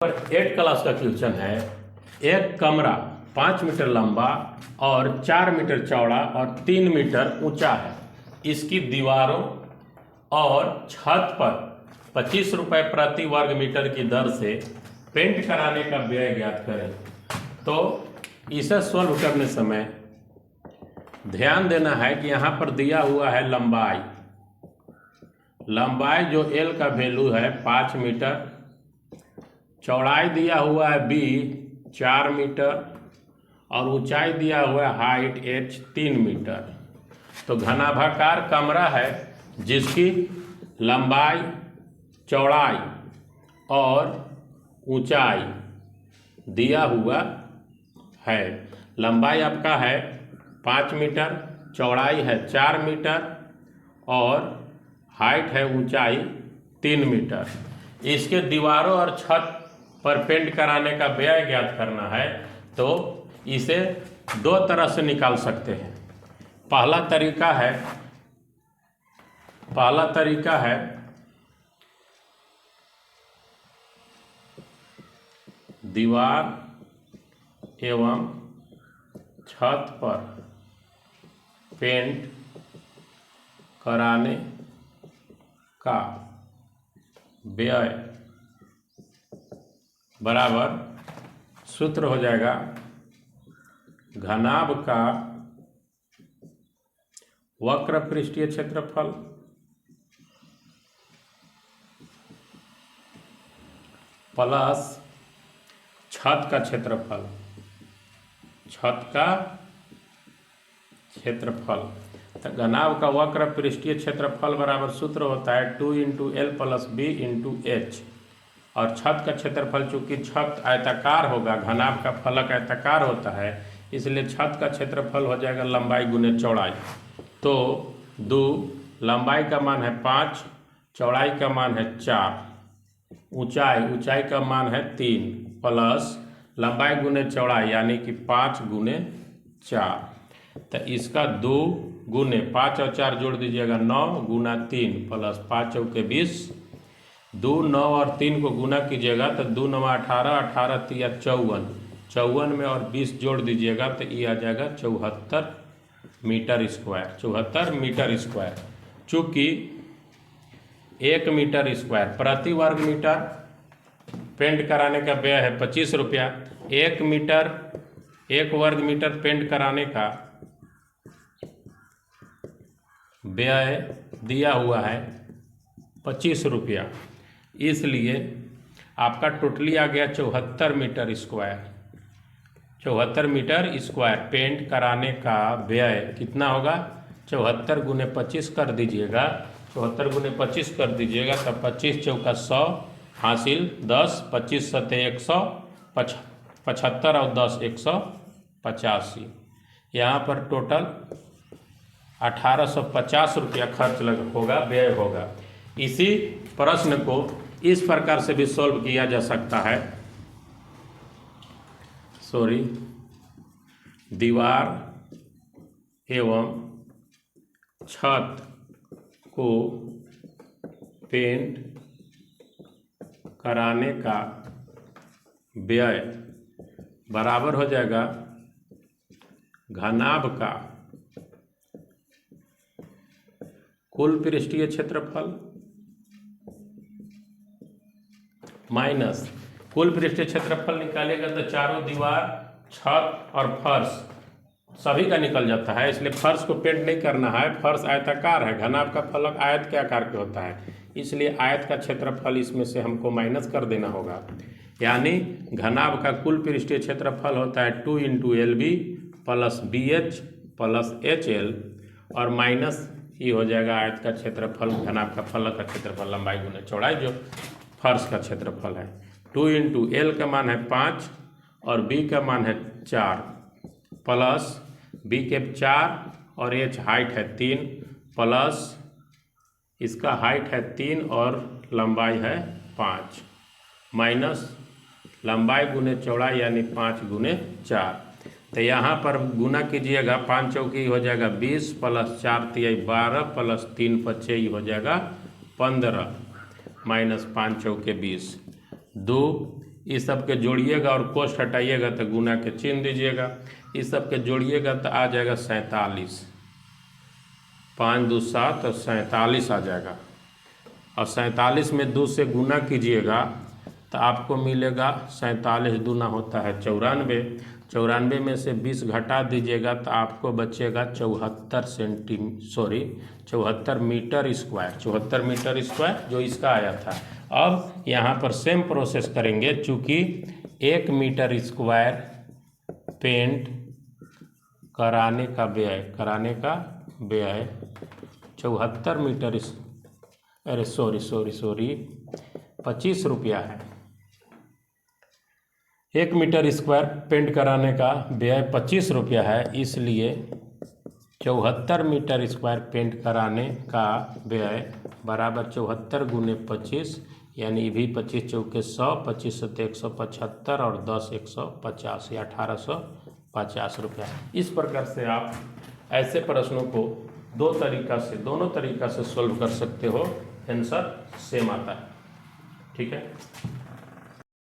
पर 8 क्लास का क्वेश्चन है। एक कमरा 5 मीटर लंबा और 4 मीटर चौड़ा और 3 मीटर ऊंचा है। इसकी दीवारों और छत पर 25 रुपये प्रति वर्ग मीटर की दर से पेंट कराने का व्यय ज्ञात करें। तो इसे सोल्व करने समय ध्यान देना है कि यहाँ पर दिया हुआ है लंबाई जो L का वैल्यू है 5 मीटर, चौड़ाई दिया हुआ है B 4 मीटर और ऊंचाई दिया हुआ है हाइट H 3 मीटर। तो घनाभाकार कमरा है जिसकी लंबाई, चौड़ाई और ऊंचाई दिया हुआ है। लंबाई आपका है 5 मीटर, चौड़ाई है 4 मीटर और हाइट है ऊंचाई 3 मीटर। इसके दीवारों और छत पर पेंट कराने का व्यय ज्ञात करना है। तो इसे दो तरह से निकाल सकते हैं। पहला तरीका है दीवार एवं छत पर पेंट कराने का व्यय बराबर सूत्र हो जाएगा घनाभ का वक्र पृष्ठीय क्षेत्रफल प्लस छत का क्षेत्रफल। तो घनाभ का वक्र पृष्ठीय क्षेत्रफल बराबर सूत्र होता है 2 × L + B × H। और छत का क्षेत्रफल, चूंकि छत आयताकार होगा, घनाभ का फलक आयताकार होता है, इसलिए छत का क्षेत्रफल हो जाएगा लंबाई गुने चौड़ाई। तो 2 लंबाई का मान है 5, चौड़ाई का मान है 4, ऊंचाई का मान है 3 प्लस लंबाई गुने चौड़ाई यानी कि 5 × 4। तो इसका 2 गुने 5 और 4 जोड़ दीजिएगा 9 × 3 प्लस 5 चौके 20, 2 9 और 3 को गुना कीजिएगा तो 2 9 18, 18 3 54, 54 में और 20 जोड़ दीजिएगा तो ये आ जाएगा 74 मीटर स्क्वायर। चूँकि 1 मीटर स्क्वायर प्रति वर्ग मीटर पेंट कराने का व्यय है 25 रुपया। 1 वर्ग मीटर पेंट कराने का व्यय दिया हुआ है 25 रुपया, इसलिए आपका टोटली आ गया 74 मीटर स्क्वायर। पेंट कराने का व्यय कितना होगा? 74 × 25 कर दीजिएगा, 74 × 25 कर दीजिएगा तब 25 चौका 100 हासिल 10, 25 सते 175 और 10 185। यहाँ पर टोटल 1850 रुपया खर्च व्यय होगा। इसी प्रश्न को इस प्रकार से भी सॉल्व किया जा सकता है। दीवार एवं छत को पेंट कराने का व्यय बराबर हो जाएगा घनाभ का कुल पृष्ठीय क्षेत्रफल माइनस कुल पृष्ठीय क्षेत्रफल निकालेगा तो चारों दीवार, छत और फर्श सभी का निकल जाता है, इसलिए फर्श को पेंट नहीं करना है। फर्श आयताकार है, घनाभ का फलक आयत के आकार के होता है, इसलिए आयत का क्षेत्रफल इसमें से हमको माइनस कर देना होगा। यानी घनाभ का कुल पृष्ठीय क्षेत्रफल होता है 2 × LB + BH + HL और माइनस ये हो जाएगा आयत का क्षेत्रफल, घनाभ का फलक का क्षेत्रफल, लंबाई गुने चौड़ाई जो फर्श का क्षेत्रफल है। 2 × L का मान है 5 और B का मान है 4 प्लस B के 4 और H हाइट है 3 प्लस इसका हाइट है 3 और लंबाई है 5 माइनस लंबाई गुने चौड़ाई यानी 5 × 4। तो यहाँ पर गुना कीजिएगा, 5 चौकी हो जाएगा 20 प्लस 4 तिहाई 12 प्लस 3 पच्चे हो जाएगा 15 -5 चौके 20, 2 इस सब के जोड़िएगा और कोष्ठ हटाइएगा तो गुना के चिन्ह दीजिएगा। इस सब के जोड़िएगा तो आ जाएगा 47, 5 2 7 और 47 आ जाएगा। और 47 में 2 से गुना कीजिएगा तो आपको मिलेगा 47 दूना होता है 94, 94 में से 20 घटा दीजिएगा तो आपको बचेगा 74 मीटर स्क्वायर, 74 मीटर स्क्वायर जो इसका आया था। अब यहाँ पर सेम प्रोसेस करेंगे, चूँकि 1 मीटर स्क्वायर पेंट कराने का व्यय 74 मीटर, अरे सॉरी 25 रुपया है। 1 मीटर स्क्वायर पेंट कराने का व्यय 25 रुपया है, इसलिए 74 मीटर स्क्वायर पेंट कराने का व्यय बराबर 74 गुने 25, यानी भी 25 चौके 100, 25 सत्ते 175 और 10 150 या 1850 रुपया। इस प्रकार से आप ऐसे प्रश्नों को दोनों तरीका से सॉल्व कर सकते हो, आंसर सेम आता है। ठीक है।